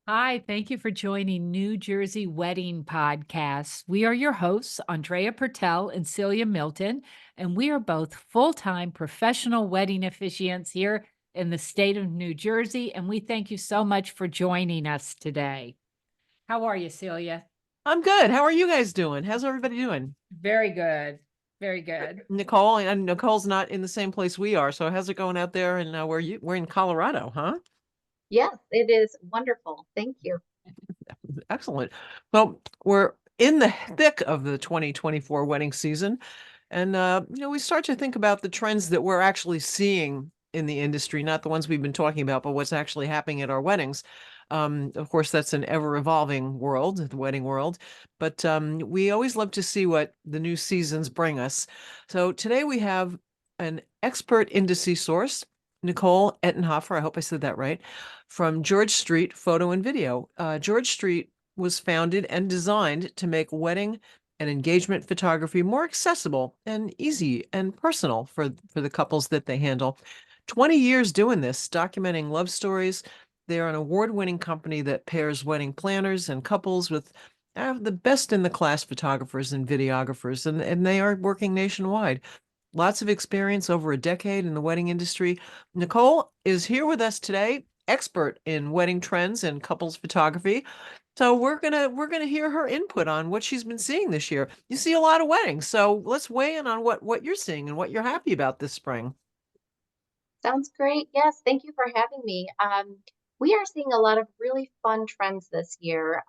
Hi, thank you for joining New Jersey Wedding Podcast. We are your hosts, Andrea Pertel and Celia Milton, and we are both full time professional wedding officiants here in the state of New Jersey. And we thank you so much for joining us today. How are you, Celia? I'm good. How are you guys doing? How's everybody doing? Very good. Very good. Nicole and Nicole's not in the same place we are. So how's it going out there? And we're in Colorado, huh? Yes, it is wonderful. Thank you. Excellent. Well, we're in the thick of the 2024 wedding season. And we start to think about the trends that we're actually seeing in the industry, not the ones we've been talking about, but what's actually happening at our weddings. Of course, that's an ever-evolving world, the wedding world, but we always love to see what the new seasons bring us. So today we have an expert indices source, Nicole Ettenhofer, I hope I said that right, from George Street Photo and Video. George Street was founded and designed to make wedding and engagement photography more accessible and easy and personal for the couples that they handle. 20 years doing this, documenting love stories. They are an award-winning company that pairs wedding planners and couples with the best in the class photographers and videographers, and they are working nationwide. Lots of experience over a decade in the wedding industry. Nicole is here with us today, expert in wedding trends and couples photography. So we're gonna hear her input on what she's been seeing this year. You see a lot of weddings, so let's weigh in on what you're seeing and what you're happy about this spring. Sounds great. Yes, thank you for having me. We are seeing a lot of really fun trends this year.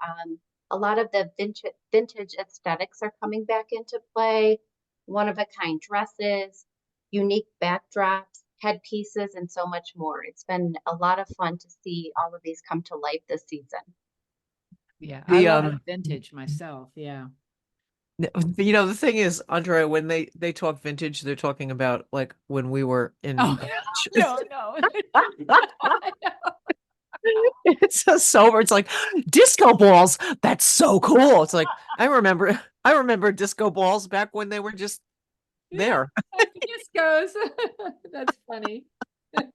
A lot of the vintage aesthetics are coming back into play. One of a kind dresses, unique backdrops, headpieces, and so much more. It's been a lot of fun to see all of these come to life this season. Yeah, I The love vintage myself. Yeah. the thing is, Andrea, when they talk vintage, they're talking about like when we were in Oh, no, no. it's so sober. It's like disco balls. That's so cool. It's like I remember disco balls back when they were just Yeah, there. discos. That's funny. Well,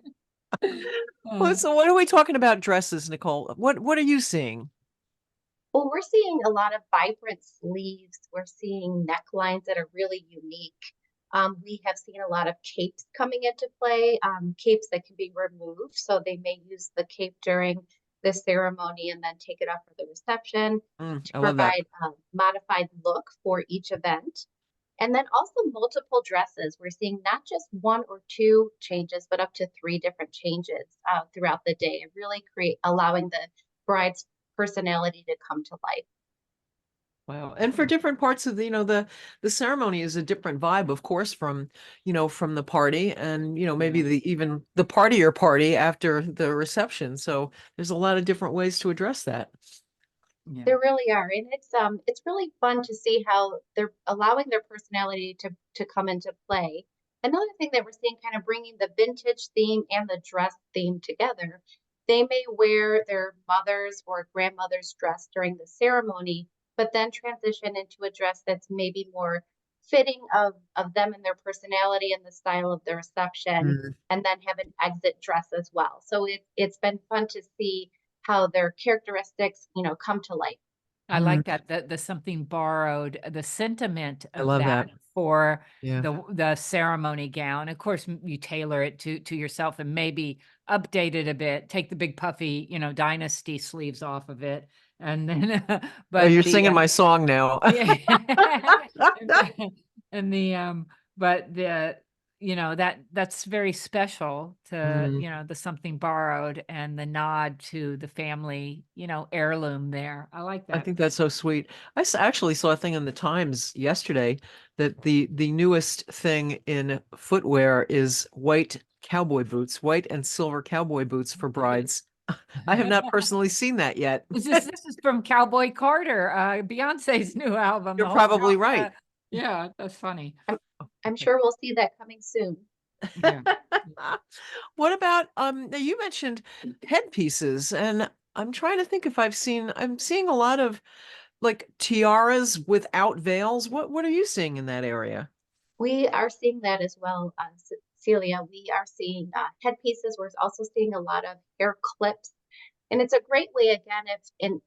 Oh, so what are we talking about dresses, Nicole? What are you seeing? Well, we're seeing a lot of vibrant sleeves. We're seeing necklines that are really unique. We have seen a lot of capes coming into play, capes that can be removed. So they may use the cape during the ceremony and then take it off for the reception to I love that. provide a modified look for each event. And then also multiple dresses. We're seeing not just one or two changes, but up to three different changes throughout the day, really allowing the bride's personality to come to life. Wow. And for different parts of the ceremony is a different vibe, of course, from the party and, maybe yeah, even the partier party after the reception. So there's a lot of different ways to address that. yeah. There really are, and it's really fun to see how they're allowing their personality to come into play. Another thing that we're seeing, kind of bringing the vintage theme and the dress theme together. They may wear their mother's or grandmother's dress during the ceremony, but then transition into a dress that's maybe more fitting of them and their personality and the style of the reception, Mm, and then have an exit dress as well. So it's been fun to see how their characteristics, come to light. I mm, like that, the something borrowed, the sentiment I of love that that. for Yeah. the ceremony gown. Of course, you tailor it to yourself and maybe update it a bit, take the big puffy, dynasty sleeves off of it, and then, Oh, but you're the singing my song now. yeah. And and but that's very special to, Mm, the something borrowed and the nod to the family, heirloom there. I like I that. think that's so sweet. Actually saw a thing in the Times yesterday that the newest thing in footwear is white and silver cowboy boots for brides. I have not personally seen that yet. This is from Cowboy Carter, Beyonce's new album, You're the whole probably right. yeah, that's funny. I'm, I'm sure we'll see that coming soon. Yeah. What about now you mentioned headpieces, and I'm trying to think if I'm seeing a lot of like tiaras without veils. What are you seeing in that area? We are seeing that as well, Celia. We are seeing headpieces. We're also seeing a lot of hair clips And it's a great way, again,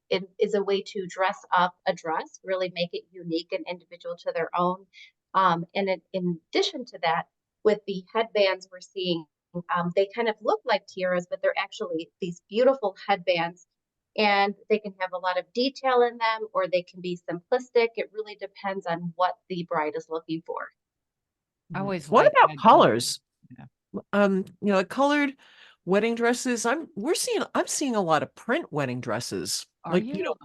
it is a way to dress up a dress, really make it unique and individual to their own. And in addition to that, with the headbands we're seeing, they kind of look like tiaras, but they're actually these beautiful headbands. And they can have a lot of detail in them, or they can be simplistic. It really depends on what the bride is looking for. I always What like about headbands. colors? Yeah. Like colored wedding dresses. I'm seeing a lot of print wedding dresses. Are Like, you?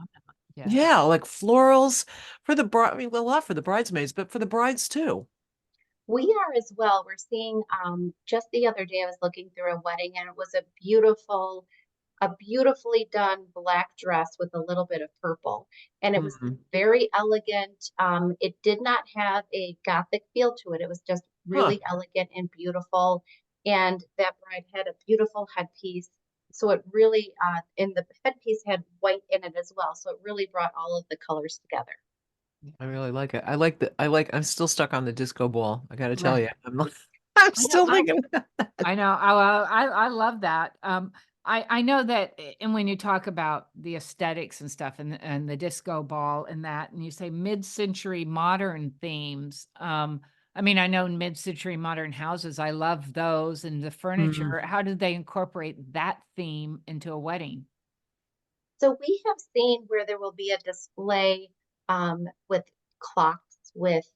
Yeah. yeah, like florals for the bride. I mean, a lot for the bridesmaids, but for the brides too. We are as well. We're seeing just the other day I was looking through a wedding, and it was a beautifully done black dress with a little bit of purple. And it was Mhm. very elegant. It did not have a gothic feel to it. It was just Huh. really elegant and beautiful. And that bride had a beautiful headpiece. So it really, and the headpiece had white in it as well. So it really brought all of the colors together. I really like it. I'm still stuck on the disco ball. I got to tell Right. you, I'm I know. still thinking. I know. I love that. I know that, and when you talk about the aesthetics and stuff, and the disco ball and that, and you say mid-century modern themes. I mean, I know mid-century modern houses. I love those, and the Mm, furniture. How did they incorporate that theme into a wedding? So we have seen where there will be a display with clocks, with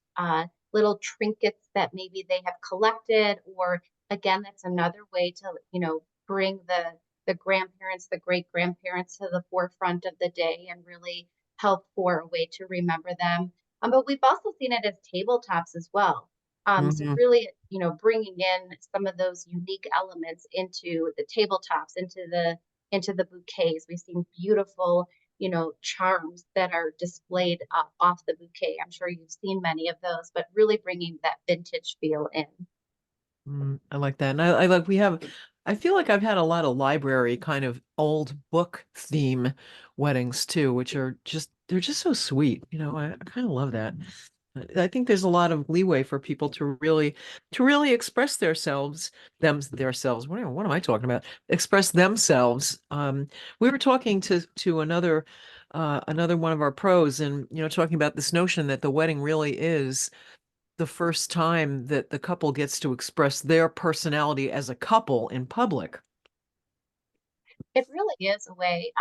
little trinkets that maybe they have collected, or again, that's another way to, bring the grandparents, the great grandparents to the forefront of the day and really help for a way to remember them. But we've also seen it as tabletops as well. So mhm. really, bringing in some of those unique elements into the tabletops, into the bouquets. We've seen beautiful, charms that are displayed off the bouquet. I'm sure you've seen many of those, but really bringing that vintage feel in. I like that. And I feel like I've had a lot of library kind of old book theme weddings too, which they're just so sweet. I kind of love that. I think there's a lot of leeway for people to really express themselves. What am I talking about? Express themselves. We were talking to another one of our pros, and talking about this notion that the wedding really is the first time that the couple gets to express their personality as a couple in public. It really is a way.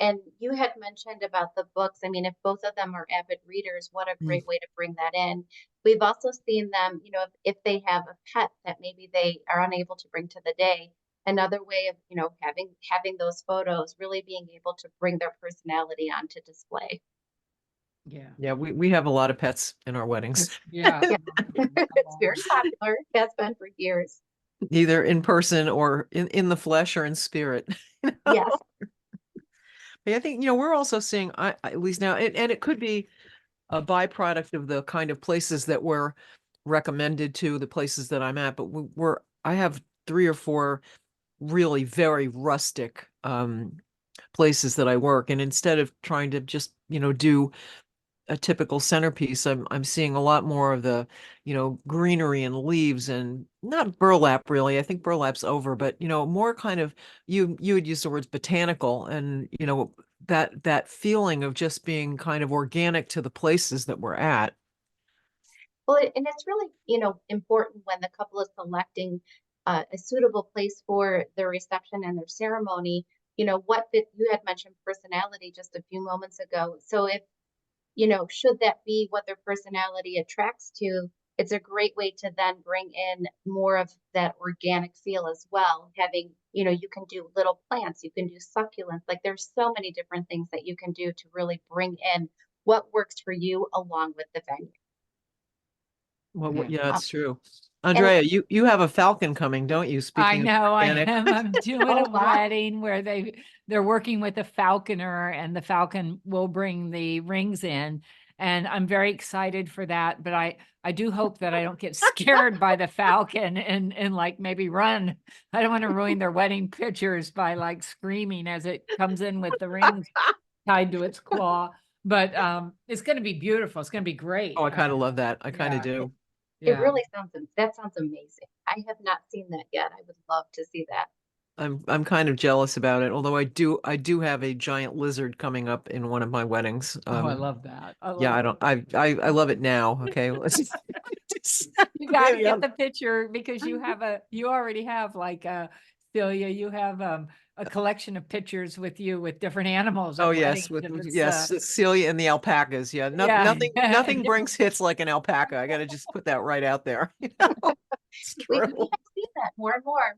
And you had mentioned about the books. I mean, if both of them are avid readers, what a Mm. great way to bring that in. We've also seen them, if they have a pet that maybe they are unable to bring to the day, another way of, having those photos, really being able to bring their personality onto display. Yeah. Yeah, we have a lot of pets in our weddings, Yeah. Yeah, it's very popular. Has been for years. either in person or in the flesh or in spirit. Yes. But I think, we're also seeing, at least now, and it could be a byproduct of the kind of places that we're recommended to, the places that I'm at, but I have 3 or 4 really very rustic places that I work. And instead of trying to just, do a typical centerpiece, I'm seeing a lot more of the, greenery and leaves, and not burlap really. I think burlap's over, but more kind of, you would use the words botanical, and that feeling of just being kind of organic to the places that we're at. Well, and it's really, important when the couple is selecting a suitable place for their reception and their ceremony. What fit, you had mentioned personality just a few moments ago. So if, should that be what their personality attracts to, it's a great way to then bring in more of that organic feel as well. Having, you can do little plants, you can do succulents. Like there's so many different things that you can do to really bring in what works for you along with the venue. Well, Yeah. yeah, Um, it's true. and Andrea, you have a falcon coming, don't you? I Speaking of know I organic. am. I'm doing oh a wow. wedding where they're working with a falconer, and the falcon will bring the rings in. And I'm very excited for that. But I do hope that I don't get scared by the falcon and like maybe run. I don't want to ruin their wedding pictures by like screaming as it comes in with the rings tied to its claw. But it's gonna be beautiful. It's gonna be great. Oh, I kind of love that. I kind of Yeah. do. It Yeah. really that sounds amazing. I have not seen that yet. I would love to see that. I'm kind of jealous about it. Although I do have a giant lizard coming up in one of my weddings. Oh, I love that. I Yeah, love I don't I love it now. Okay. Let's You got to maybe get I'm the picture because you already have like Celia, you have a collection of pictures with you with different animals Oh at yes, weddings, and it's yes, Celia and the alpacas. Yeah, yeah. nothing brings hits like an alpaca. I got to just put that right out there. It's We true. have seen that more and more.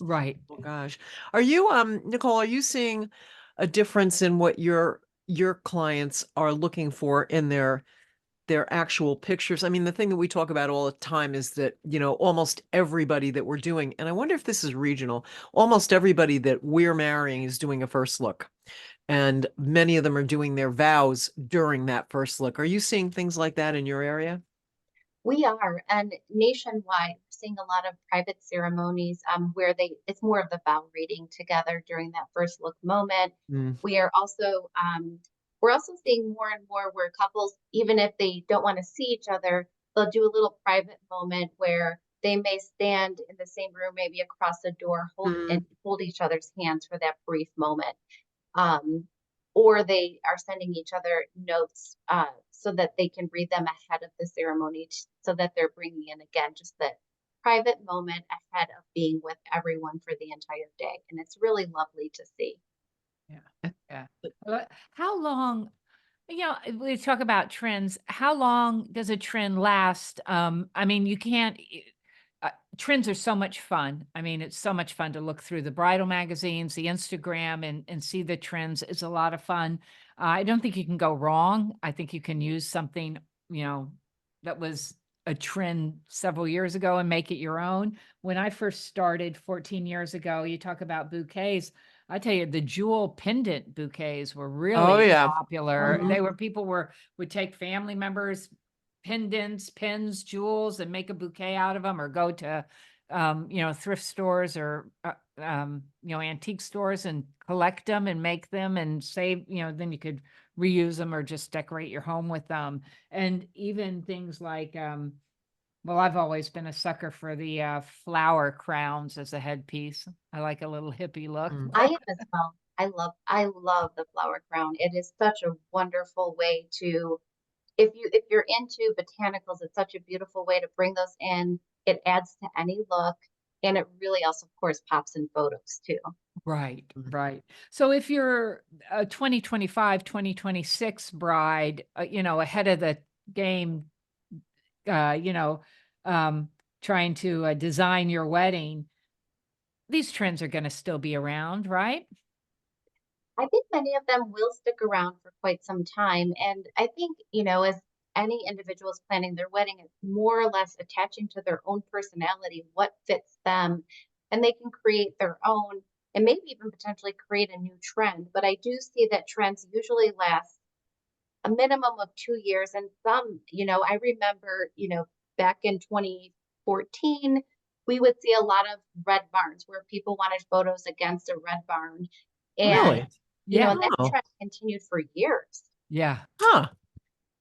Right. Oh gosh. Are you Nicole, are you seeing a difference in what your clients are looking for in their actual pictures? I mean, the thing that we talk about all the time is that, almost everybody that we're doing, and I wonder if this is regional, almost everybody that we're marrying is doing a first look. And many of them are doing their vows during that first look. Are you seeing things like that in your area? We are, and nationwide, we're seeing a lot of private ceremonies where it's more of the vow reading together during that first look moment. Mm. We are also we're also seeing more and more where couples, even if they don't want to see each other, they'll do a little private moment where they may stand in the same room, maybe across the door, Mm. hold each other's hands for that brief moment. um, or they are sending each other notes so that they can read them ahead of the ceremony, so that they're bringing in again just that private moment ahead of being with everyone for the entire day. And it's really lovely to see. Yeah. Yeah. How long, we talk about trends. How long does a trend last? I mean, you can't, trends are so much fun. I mean, it's so much fun to look through the bridal magazines, the Instagram, and see the trends. It's a lot of fun. I don't think you can go wrong. I think you can use something, you know, that was a trend several years ago and make it your own. When I first started 14 years ago, you talk about bouquets. I tell you, the jewel pendant bouquets were Oh really yeah. popular. Mhm. They were people would take family members pendants, pins, jewels, and make a bouquet out of them, or go to, thrift stores or, antique stores and collect them and make them and save, then you could reuse them or just decorate your home with them. And even things like, well, I've always been a sucker for the flower crowns as a headpiece. I like a little hippie look. Mm. I am as well. I love the flower crown. It is such a wonderful way to, if you're into botanicals, it's such a beautiful way to bring those in. It adds to any look, and it really also, of course, pops in photos too. Right, Mm. right. So if you're a 2025, 2026 bride, ahead of the game, uh, you know, um, trying to design your wedding, these trends are going to still be around, right? I think many of them will stick around for quite some time. And I think, as any individual is planning their wedding, it's more or less attaching to their own personality, what fits them, and they can create their own and maybe even potentially create a new trend. But I do see that trends usually last a minimum of 2 years. And some, I remember, back in 2014, we would see a lot of red barns where people wanted photos against a red barn. And Really? Yeah. and that Oh. trend continued for years. Yeah. Huh.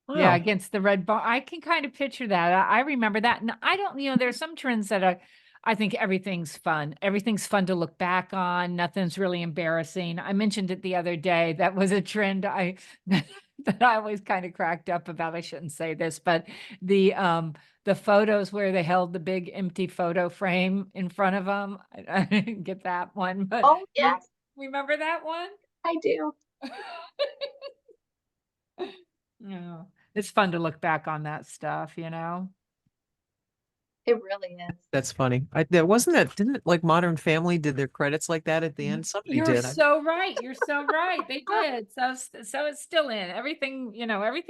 Yeah, Wow. against the red bar. I can kind of picture that. I remember that. And I don't, there's some trends that I think everything's fun. Everything's fun to look back on. Nothing's really embarrassing. I mentioned it the other day. That was a trend that I always kind of cracked up about. I shouldn't say this, but the photos where they held the big empty photo frame in front of them. I didn't get that one, but Oh, you yes, remember that one? I do. Yeah. It's fun to look back on that stuff. It really is. That's funny. There wasn't that, didn't it, like Modern Family did their credits like that at the end? Somebody You're did. so right. You're so right. They did. So it's still in. Everything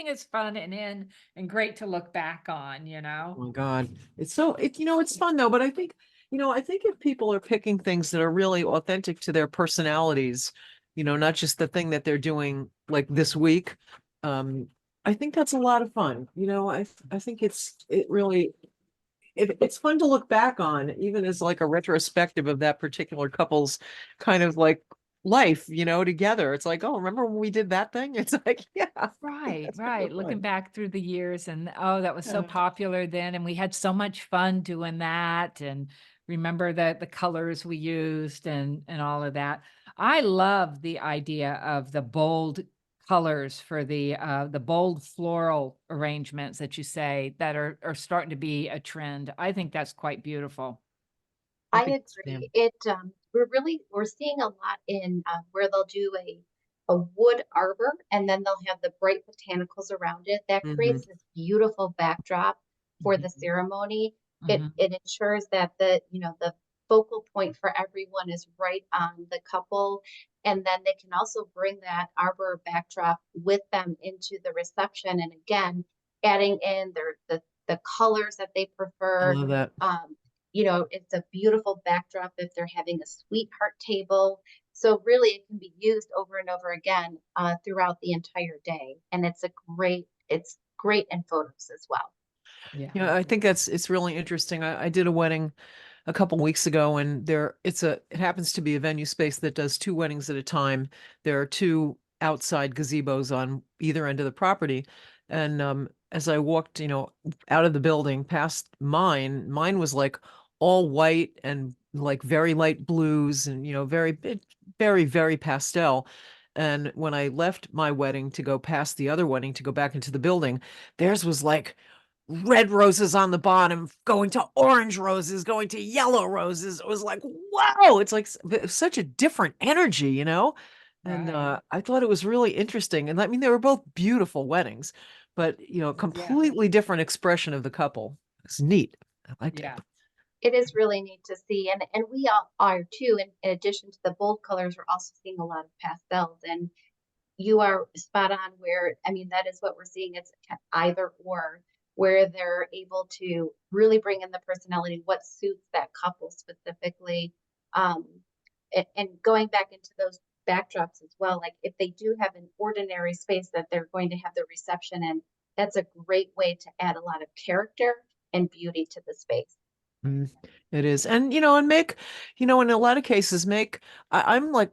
is fun and in and great to look back on. Oh my God. It's fun though, but I think if people are picking things that are really authentic to their personalities, not just the thing that they're doing like this week, um, I think that's a lot of fun. I think it's fun to look back on, even as like a retrospective of that particular couple's kind of like life, together. It's like, oh, remember when we did that thing? It's like, yeah, Right, that's kind right. of Looking fun. back through the years and oh, that was so Yeah. popular then. And we had so much fun doing that. And remember the colors we used and all of that. I love the idea of the bold colors for the bold floral arrangements that you say that are starting to be a trend. I think that's quite beautiful. I I think it's, yeah. agree. We're seeing a lot in where they'll do a wood arbor and then they'll have the bright botanicals around it. That Hmm. creates this beautiful backdrop for the Mhm, ceremony. It mhm. it ensures that the focal point for everyone is right on the couple. And then they can also bring that arbor backdrop with them into the reception. And again, adding in the colors that they I prefer. love that. Um, it's a beautiful backdrop if they're having a sweetheart table. So really, it can be used over and over again throughout the entire day, and it's great in photos as well. Yeah. Yeah, I think it's really interesting. I did a wedding a couple weeks ago, and it happens to be a venue space that does two weddings at a time. There are two outside gazebos on either end of the property. And as I walked, out of the building past mine was like all white and like very light blues and very, very pastel. And when I left my wedding to go past the other wedding to go back into the building, theirs was like red roses on the bottom, going to orange roses, going to yellow roses. It was like, wow, it's like such a different energy. And Right. I thought it was really interesting. And I mean, they were both beautiful weddings, but Yeah. completely different expression of the couple. It's neat. I liked it. Yeah. It is really neat to see, and we all are too. In addition to the bold colors, we're also seeing a lot of pastels, and you are spot on where, I mean, that is what we're seeing. It's either or, where they're able to really bring in the personality, what suits that couple specifically. Um, and going back into those backdrops as well, like if they do have an ordinary space that they're going to have the reception in, that's a great way to add a lot of character and beauty to the space. Mm, it is. And, in a lot of cases, I'm like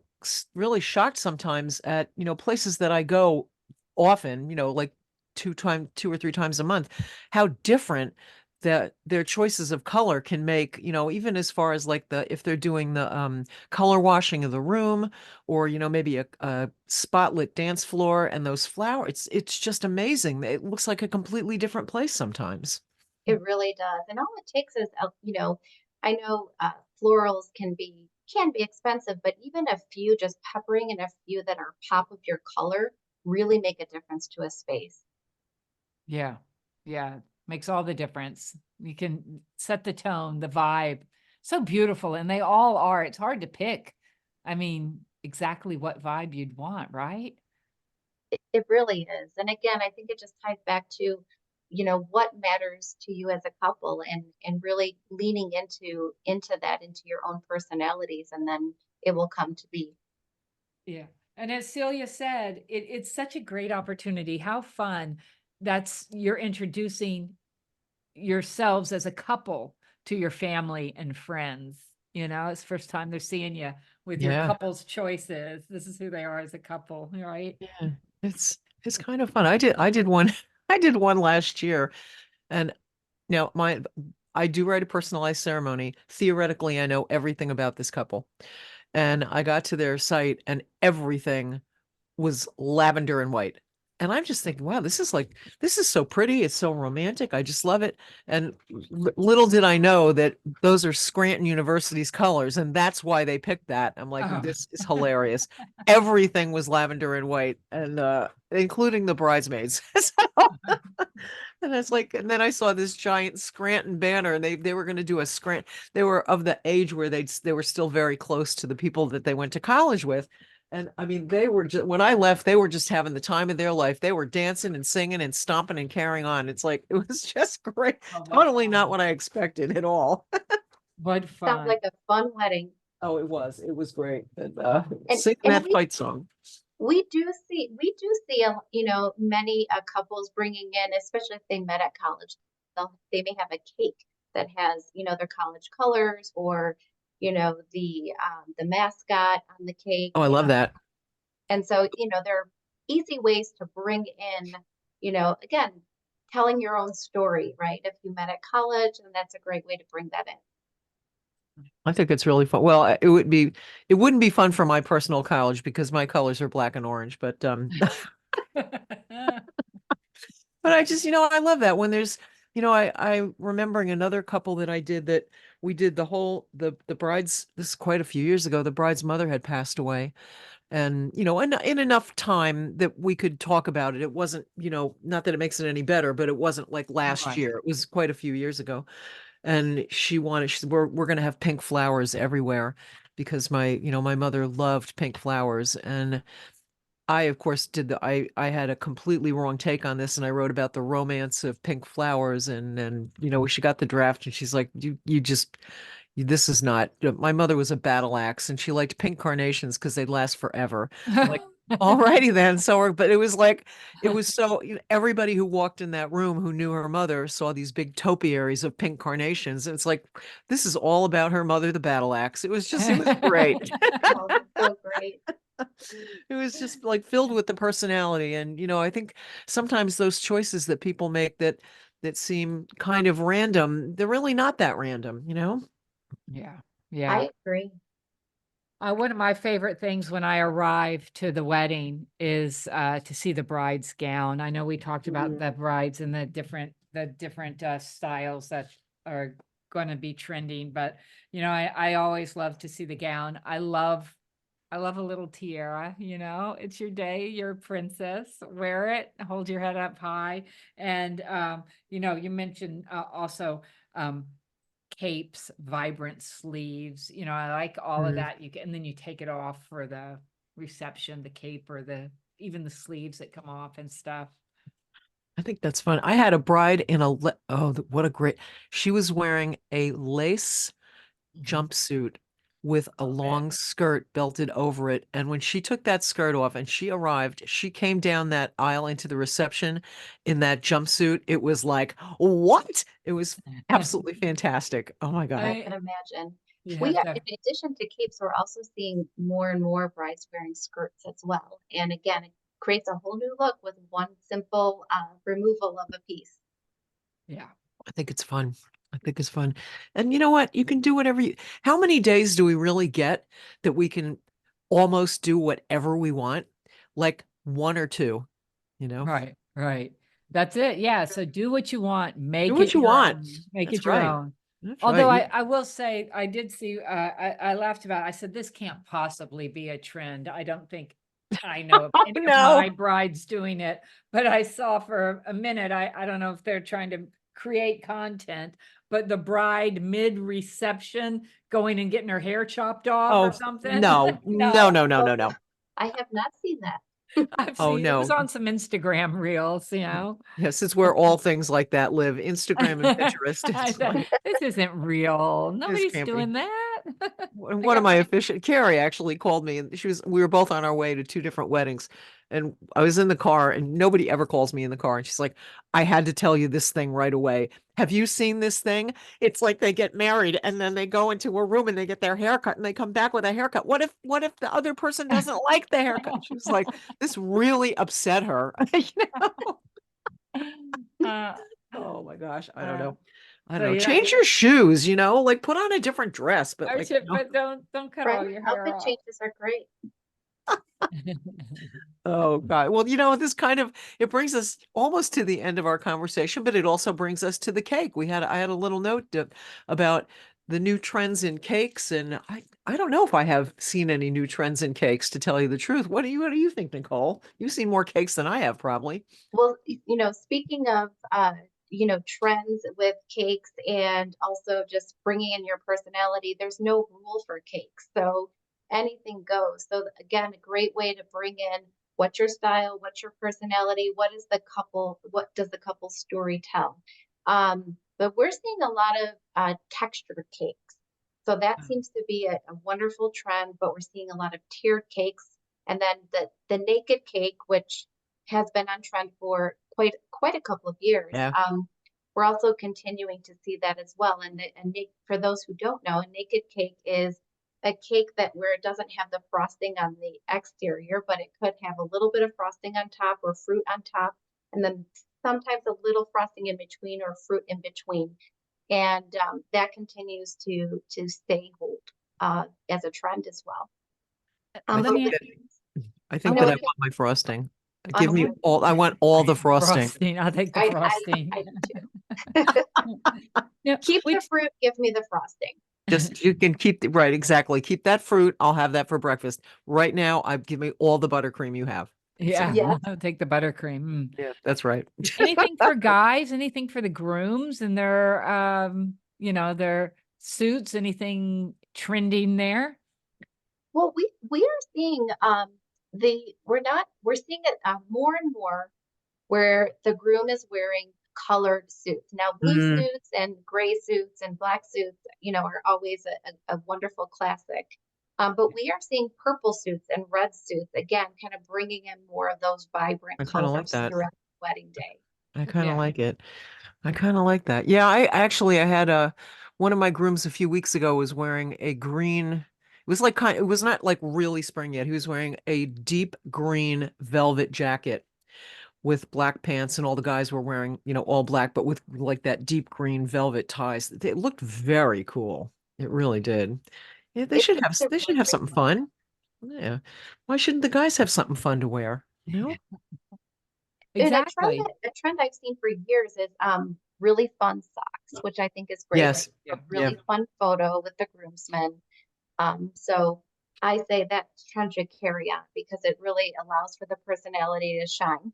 really shocked sometimes at, places that I go often, like 2 or 3 times a month, how different that their choices of color can make, even as far as like if they're doing the color washing of the room or, maybe a spotlit dance floor and those flowers, it's just amazing. It looks like a completely different place sometimes. It really does. And all it takes is, I know florals can be expensive, but even a few, just peppering in a few that are pop of your color really make a difference to a space. Yeah. Yeah. Makes all the difference. You can set the tone, the vibe. So beautiful. And they all are. It's hard to pick. I mean, exactly what vibe you'd want, right? It really is. And again, I think it just ties back to, what matters to you as a couple and really leaning into your own personalities, and then it will come to be. Yeah. And as Celia said, it's such a great opportunity. How fun that's you're introducing yourselves as a couple to your family and friends. It's the first time they're seeing you with your Yeah. couple's choices. This is who they are as a couple, right? Yeah, it's kind of fun. I did one I did one last year, and now my I do write a personalized ceremony. Theoretically, I know everything about this couple. And I got to their site and everything was lavender and white. And I'm just thinking, wow, this is so pretty. It's so romantic. I just love it. And little did I know that those are Scranton University's colors, and that's why they picked that. I'm like, Oh. this is hilarious. Everything was lavender and white, and including the bridesmaids. And it's like, and then I saw this giant Scranton banner, and they were going to do a Scranton. They were of the age where they were still very close to the people that they went to college with. And I mean, they were just, when I left, they were just having the time of their life. They were dancing and singing and stomping and carrying on. It's like, it was just great. Oh, what Totally not fun. what I expected at all. What Sounds fun. like a fun wedding. Oh, it was great. And And singing and that fight song. we do see many couples bringing in, especially if they met at college, they may have a cake that has their college colors, or the mascot on the cake. Oh, I love that. And so, there are easy ways to bring in, again, telling your own story, right? If you met at college, and that's a great way to bring that in. I think it's really fun. Well, it wouldn't be fun for my personal college because my colors are black and orange, but but I just, I love that when there's, I remembering another couple that I did that we did the bride's, this is quite a few years ago, the bride's mother had passed away. And, in enough time that we could talk about it. It wasn't, not that it makes it any better, but it wasn't like last Right. year. It was quite a few years ago. And she said, we're going to have pink flowers everywhere because my mother loved pink flowers. And I, of course, I had a completely wrong take on this, and I wrote about the romance of pink flowers, and she got the draft, and she's like, this is not. My mother was a battle axe, and she liked pink carnations because they'd last forever. I'm like, alrighty then. But it was like, it was so, everybody who walked in that room who knew her mother saw these big topiaries of pink carnations, and it's like, this is all about her mother, the battle axe. It was great. Oh, that's so great. It was just like filled with the personality. And, I think sometimes those choices that people make that seem kind of random, they're really not that random, Yeah. Yeah. I agree. One of my favorite things when I arrive to the wedding is to see the bride's gown. I know we talked about the brides and the different styles that are going to be trending, but I always love to see the gown. I love a little tiara. It's your day, you're a princess. Wear it, hold your head up high, and you mentioned also. Capes, vibrant sleeves. I like all of Mhm. that. And then you take it off for the reception, the cape or even the sleeves that come off and stuff. I think that's fun. I had a bride in what a great, she was wearing a lace jumpsuit with a Love it. long skirt belted over it. And when she took that skirt off and she arrived, she came down that aisle into the reception in that jumpsuit. It was like, what? It was absolutely fantastic. Oh my God. I can imagine. You We, have to. in addition to capes, we're also seeing more and more brides wearing skirts as well. And again, it creates a whole new look with one simple removal of a piece. Yeah. I think it's fun. I think it's fun. And you know what? You can do whatever how many days do we really get that we can almost do whatever we want? Like one or two, you know? Right. Right. That's it. Yeah. So do what you want. Do Make what it you your want. own. Make That's it your right. own. That's right. Although I will say, I did see, I laughed about, I said, this can't possibly be a trend. I don't think I know of Oh any of no. my brides doing it, but I saw for a minute, I don't know if they're trying to create content, but the bride mid-reception going and getting her hair chopped off or Oh something. no. No, No, no, no, no, no. I have not seen that. I've Oh seen, it was no. on some Instagram reels. Yes, it's where all things like that live. Instagram and Pinterest. I It's said, like this isn't real. this Nobody's can't be. doing that. I One of got my my official Carrie actually called me, and we were both on our way to two different weddings, and I was in the car, and nobody ever calls me in the car, and she's like, I had to tell you this thing right away. Have you seen this thing? It's like they get married and then they go into a room and they get their haircut and they come back with a haircut. What if the other person doesn't like the haircut? She was like, this really upset her. uh, Oh my gosh, I don't uh, know. I so don't know. you're not, Change your shoes, like put on a different dress, but or like, shit, but don't cut Right? all your hair Outfit off. changes are great. Oh God. Well, this kind of it brings us almost to the end of our conversation, but it also brings us to the cake. I had a little note about the new trends in cakes, and I don't know if I have seen any new trends in cakes, to tell you the truth. What do you think, Nicole? You've seen more cakes than I have, probably. Well, speaking of, trends with cakes and also just bringing in your personality, there's no rule for cakes. So anything goes. So again, a great way to bring in what's your style, what's your personality, what does the couple story tell? But we're seeing a lot of textured cakes. So that seems to be a wonderful trend, but we're seeing a lot of tiered cakes. And then the naked cake, which has been on trend for quite a couple of years. Yeah. we're also continuing to see that as well. For those who don't know, a naked cake is a cake that where it doesn't have the frosting on the exterior, but it could have a little bit of frosting on top or fruit on top, and then sometimes a little frosting in between or fruit in between. And that continues to stay hold as a trend as well. I Let But think me, that I I think no, that want I it can, want my frosting. I'm Give me sorry. all. I want all the frosting. frosting. I'll take the I frosting. I do too. Yeah, Keep we the fruit, give me the frosting. Just you can keep the right, exactly. Keep that fruit. I'll have that for breakfast. Right now, give me all the buttercream you have. That's it. yeah, Yes. I'll take the buttercream. Yeah, that's right. Anything for guys, anything for the grooms and their their suits, anything trending there? Well, we are seeing we're seeing it more and more where the groom is wearing colored suits. Now, blue Mm, suits and gray suits and black suits, are always a wonderful classic. But we are seeing purple suits and red suits again, kind of bringing in more of those vibrant I kind of like colors that. throughout the wedding day. I kind of Yeah. like it. I kind of like that. Yeah, I had one of my grooms a few weeks ago was wearing a green. It was like it was not like really spring yet. He was wearing a deep green velvet jacket with black pants, and all the guys were wearing, all black, but with like that deep green velvet ties. It looked very cool. It really did. Yeah, It's a they should really have great something look. fun. Yeah. Why shouldn't the guys have something fun to wear? And Exactly. a trend I've seen for years is really fun socks, which I think is great. Yes. A Yeah. Yeah. really fun photo with the groomsmen. So I say that trend should carry on because it really allows for the personality to shine.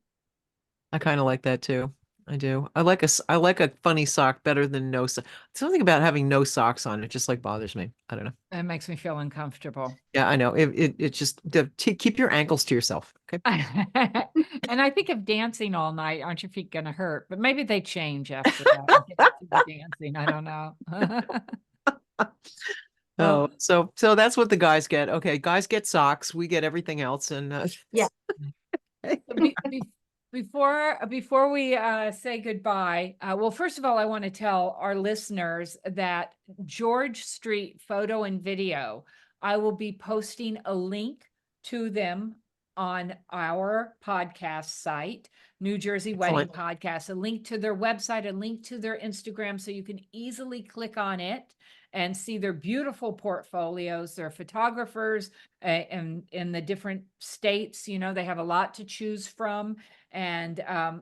I kind of like that too. I do. I like a funny sock better than no sock. Something about having no socks on it just like bothers me. I don't know. It makes me feel uncomfortable. Yeah, I know. It just keep your ankles to yourself. Okay. And I think of dancing all night, aren't your feet gonna hurt? But maybe they change after that. You get to the dancing, I don't know. Oh, Well, so that's what the guys get. Okay, guys get socks. We get everything else, and Yeah. be before we, say goodbye, well, first of all, I wanna tell our listeners that George Street Photo and Video, I will be posting a link to them on our podcast site, New Jersey Wedding excellent. Podcast, a link to their website, a link to their Instagram, so you can easily click on it and see their beautiful portfolios, their photographers, in the different states. They have a lot to choose from, and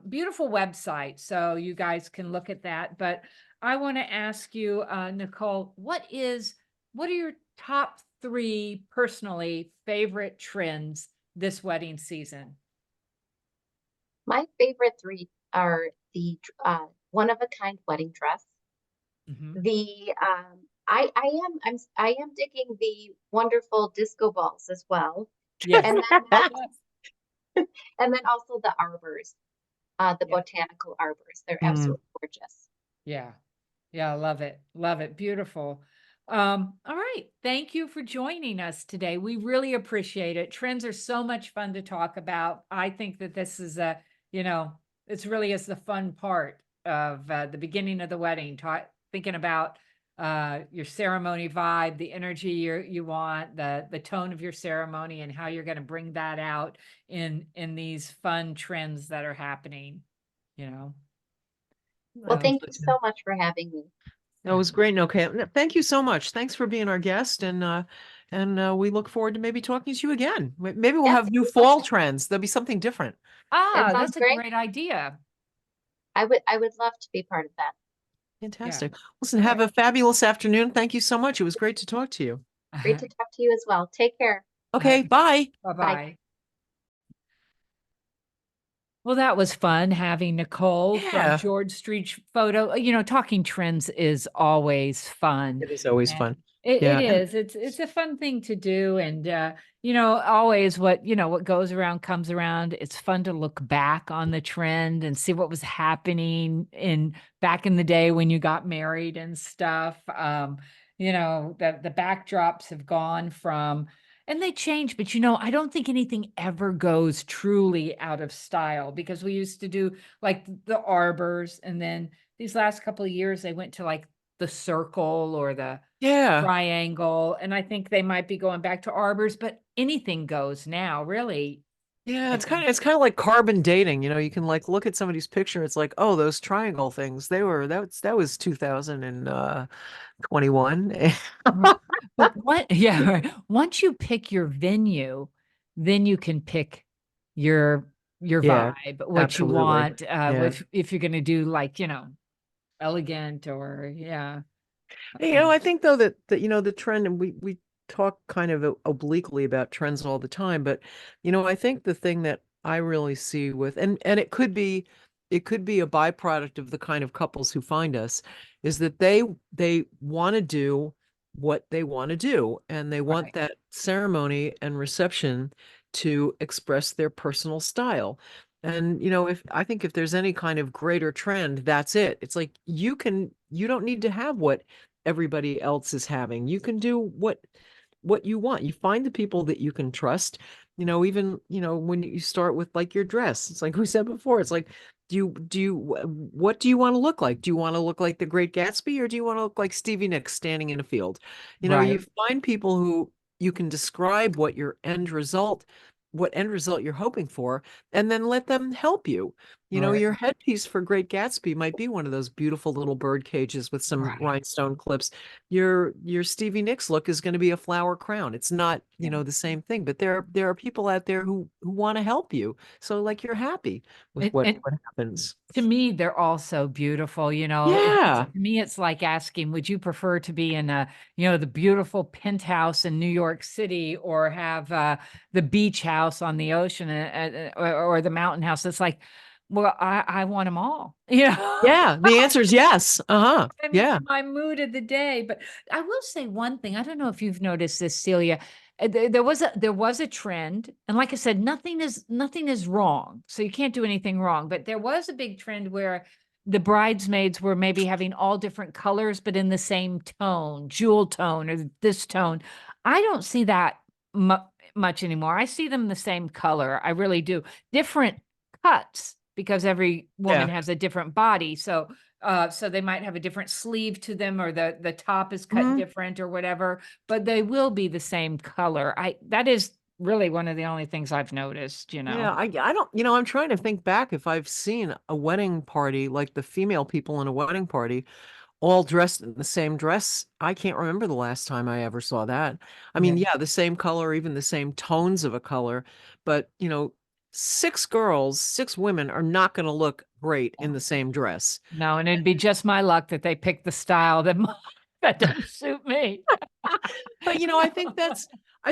beautiful website. So you guys can look at that. But I want to ask you, Nicole, what are your top three personally favorite trends this wedding season? My favorite three are the one of a kind wedding dress. Mhm. The I am digging the wonderful disco balls as well. Yes. And then Yes. and then also the arbors, the Yeah. botanical arbors. They're Mm, absolutely gorgeous. Yeah. Yeah, I love it. Love it. Beautiful. All right. Thank you for joining us today. We really appreciate it. Trends are so much fun to talk about. I think that this is it's really is the fun part of the beginning of the wedding, thinking about your ceremony vibe, the energy you want, the tone of your ceremony, and how you're going to bring that out in these fun trends that are happening, you know. Well, I think So thank so you too. so much for having me. That was great. Okay, thank you so much. Thanks for being our guest, and we look forward to maybe talking to you again. Maybe we'll Yes, have new fall trends. There'll be something different. that sounds That's a great. great idea. I would love to be part of that. Yeah. Fantastic. Listen, All have right. a fabulous afternoon. Thank you so much. It was great to talk to you. Great to talk to you as well. Take care. Okay, bye. Bye. Bye-bye. Well, that was fun having Nicole from Yeah, George Street Photo. Talking trends is always fun. it is always And fun. it Yeah, and is. It's a fun thing to do. And always what goes around comes around. It's fun to look back on the trend and see what was happening back in the day when you got married and stuff. The backdrops have gone from, and they change, but I don't think anything ever goes truly out of style, because we used to do like the arbors, and then these last couple of years, they went to like the circle or the Yeah. triangle, and I think they might be going back to arbors, but anything goes now, really. Yeah, I think. it's kind of like carbon dating. You know, you can like look at somebody's picture. It's like, oh, those triangle things. That was 2021. Right. But what yeah, right. Once you pick your venue, then you can pick your Yeah, vibe, what you absolutely. want, Yeah. if you're gonna do like, elegant or yeah. You know, I think though that the trend, and we talk kind of obliquely about trends all the time, but I think the thing that I really see with, and it could be a byproduct of the kind of couples who find us, is that they want to do what they want to do, and they want Right, that ceremony and reception to express their personal style. And if I think if there's any kind of greater trend, that's it. It's like you don't need to have what everybody else is having. You can do what you want. You find the people that you can trust. Even, when you start with like your dress, it's like we said before, it's like, what do you want to look like? Do you want to look like the Great Gatsby, or do you want to look like Stevie Nicks standing in a field? You right, find people who you can describe what end result you're hoping for, and then let them help you. right, Your headpiece for Great Gatsby might be one of those beautiful little bird cages with some right, rhinestone clips. Your Stevie Nicks look is going to be a flower crown. It's not, yeah. the same thing, but there are people out there who want to help you. So like you're happy with And what happens. to me, they're all so beautiful, Yeah. to me, it's like asking, would you prefer to be in the beautiful penthouse in New York City or have the beach house on the ocean or the mountain house? It's like, well, I want them all, Yeah. The answer is yes. Uh-huh. I mean, Yeah. for my mood of the day. But I will say one thing. I don't know if you've noticed this, Celia. There was a trend, and like I said, nothing is wrong. So you can't do anything wrong. But there was a big trend where the bridesmaids were maybe having all different colors, but in the same tone, jewel tone, or this tone. I don't see that much anymore. I see them the same color. I really do. Different cuts because every woman Yeah. has a different body. So they might have a different sleeve to them, or the top is cut Mhm. different or whatever, but they will be the same color. I That is really one of the only things I've noticed. Yeah, I don't, I'm trying to think back if I've seen a wedding party, like the female people in a wedding party all dressed in the same dress. I can't remember the last time I ever saw that. I Yeah. mean, yeah, the same color, even the same tones of a color, but six women are not going to look great in the same dress. No, and it'd be just my luck that they picked the style that that doesn't suit me. But I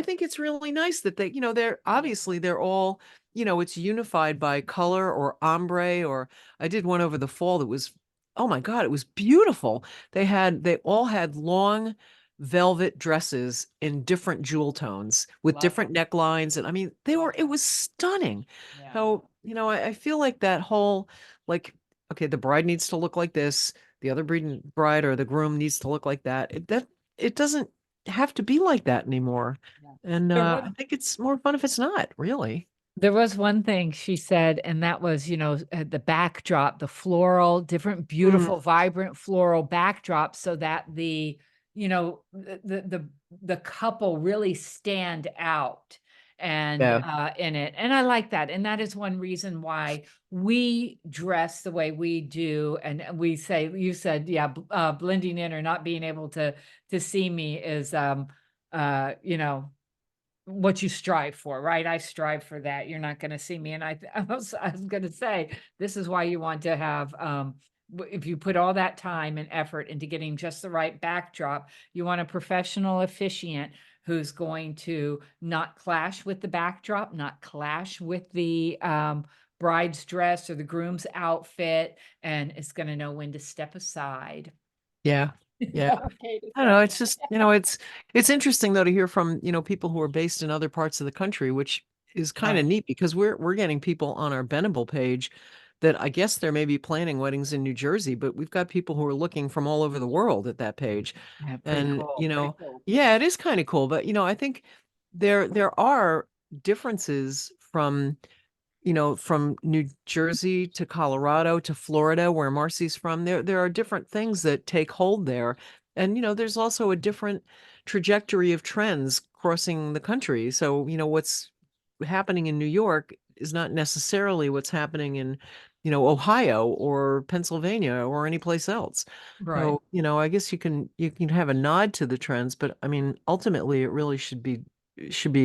think it's really nice that they're obviously they're all, it's unified by color or ombre. Or I did one over the fall that was, oh my God, it was beautiful. They all had long velvet dresses in different jewel tones with Love different them. necklines. And I mean, Love it them. was stunning. Yeah. So, I feel like that whole, like, okay, the bride needs to look like this, the other bride or the groom needs to look like that. It doesn't have to be like that anymore. Yeah. And There was I think it's more fun if it's not, really. There was one thing she said, and that was, the backdrop, the floral, different, Mm, beautiful, vibrant floral backdrop, so that the couple really stand out and yeah. in it. And I like that. And that is one reason why we dress the way we do. And we say, you said, yeah, blending in or not being able to see me is what you strive for, right? I strive for that. You're not going to see me. And I was going to say, this is why you want to have, if you put all that time and effort into getting just the right backdrop, you want a professional officiant who's going to not clash with the backdrop, not clash with the, bride's dress or the groom's outfit, and is going to know when to step aside. Yeah. Yeah. Okay to I don't know. say. It's just, it's interesting though to hear from, people who are based in other parts of the country, which is kind Right. of neat because we're getting people on our Benable page that I guess they're maybe planning weddings in New Jersey, but we've got people who are looking from all over the world at that page. Yeah, pretty And, cool. Pretty cool. yeah, it is kind of cool, but I think there are differences from from New Jersey to Colorado to Florida, where Marcy's from, there are different things that take hold there. And, there's also a different trajectory of trends crossing the country. So, what's happening in New York is not necessarily what's happening in, Ohio or Pennsylvania or any place else. Right. So, I guess you can have a nod to the trends, but I mean, ultimately it really should be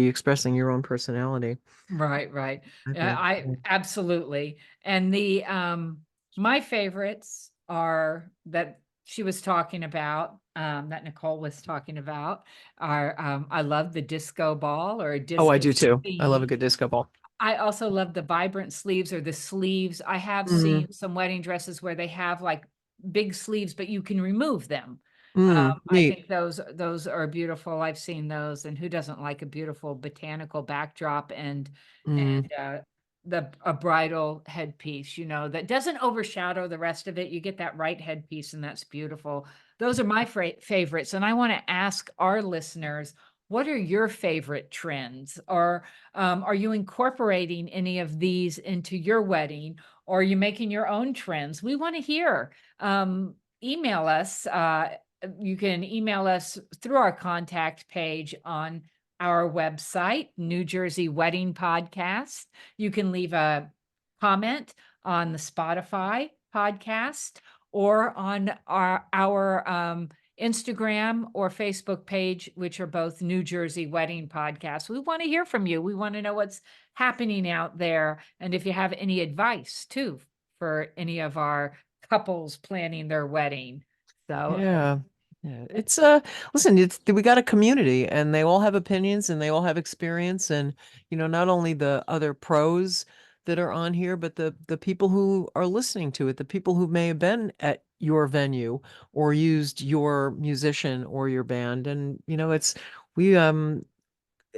expressing your own personality. Right, right. I Yeah, think. I absolutely. And the my favorites are that she was talking about, that Nicole was talking about, are I love the disco ball or a Oh, I disco do too. I love a theme. good disco ball. I also love the vibrant sleeves or the sleeves. I have Mm, seen some wedding dresses where they have like big sleeves, but you can remove them. I neat. think those are beautiful. I've seen those, and who doesn't like a beautiful botanical backdrop Mm, and the a bridal headpiece, that doesn't overshadow the rest of it. You get that right headpiece, and that's beautiful. Those are my favorites, and I want to ask our listeners, what are your favorite trends? Or are you incorporating any of these into your wedding? Or are you making your own trends? We want to hear. Email us. You can email us through our contact page on our website, New Jersey Wedding Podcast. You can leave a comment on the Spotify podcast or on our Instagram or Facebook page, which are both New Jersey Wedding Podcasts. We want to hear from you. We want to know what's happening out there. And if you have any advice too for any of our couples planning their wedding. So, yeah. Yeah. It's listen, we got a community and they all have opinions and they all have experience and not only the other pros that are on here, but the people who are listening to it, the people who may have been at your venue or used your musician or your band. And it's we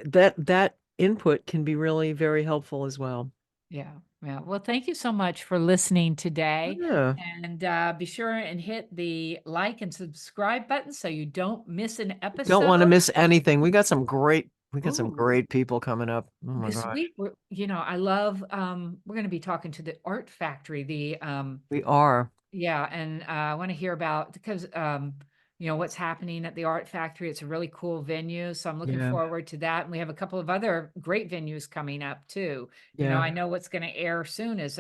that input can be really very helpful as well. yeah, yeah. Well, thank you so much for listening today. Yeah. And be sure and hit the like and subscribe button so you don't miss an Don't episode. want to miss anything. We got some Ooh, great people coming up. Oh my this gosh. week, I love, we're going to be talking to the Art Factory, We are. yeah, and I want to hear about because what's happening at the Art Factory. It's a really cool venue, so I'm looking Yeah. forward to that. And we have a couple of other great venues coming up too. Yeah. I know what's going to air soon is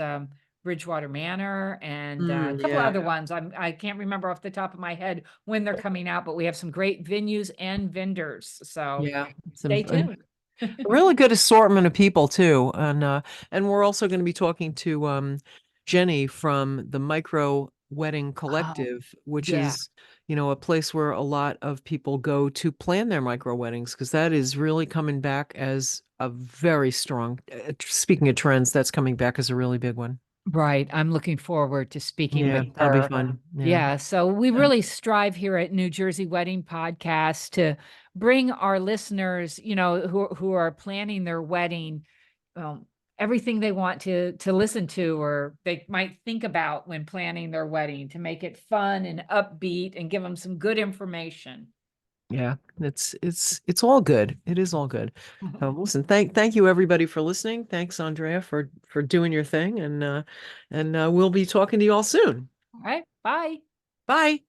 Bridgewater Manor and a couple Yeah. other ones. I can't remember off the top of my head when they're coming out, but we have some great venues and vendors. So Yeah. stay tuned. A really good assortment of people too. And we're also going to be talking to Jenny from the Micro Wedding Oh, Collective, which yeah. is, a place where a lot of people go to plan their micro weddings because that is really coming back as a very strong, speaking of trends, that's coming back as a really big one. Right. I'm looking forward to speaking Yeah, with that'll be her. fun. Yeah. Yeah. So we Yeah. really strive here at New Jersey Wedding Podcast to bring our listeners, who are planning their wedding, um, everything they want to listen to or they might think about when planning their wedding to make it fun and upbeat and give them some good information. Yeah, it's all good. It is all good. Listen, thank you everybody for listening. Thanks, Andrea, for doing your thing, and we'll be talking to you all soon. All right. Bye. Bye.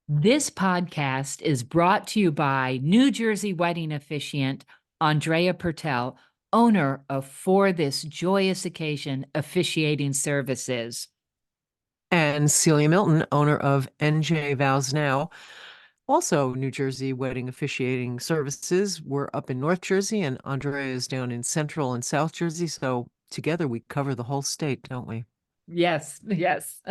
This podcast is brought to you by New Jersey wedding officiant Andrea Pertel, owner of For This Joyous Occasion Officiating Services. And Celia Milton, owner of NJ Vows Now, also New Jersey Wedding Officiating Services. We're up in North Jersey, and Andrea is down in Central and South Jersey. So together we cover the whole state, don't we? Yes, yes.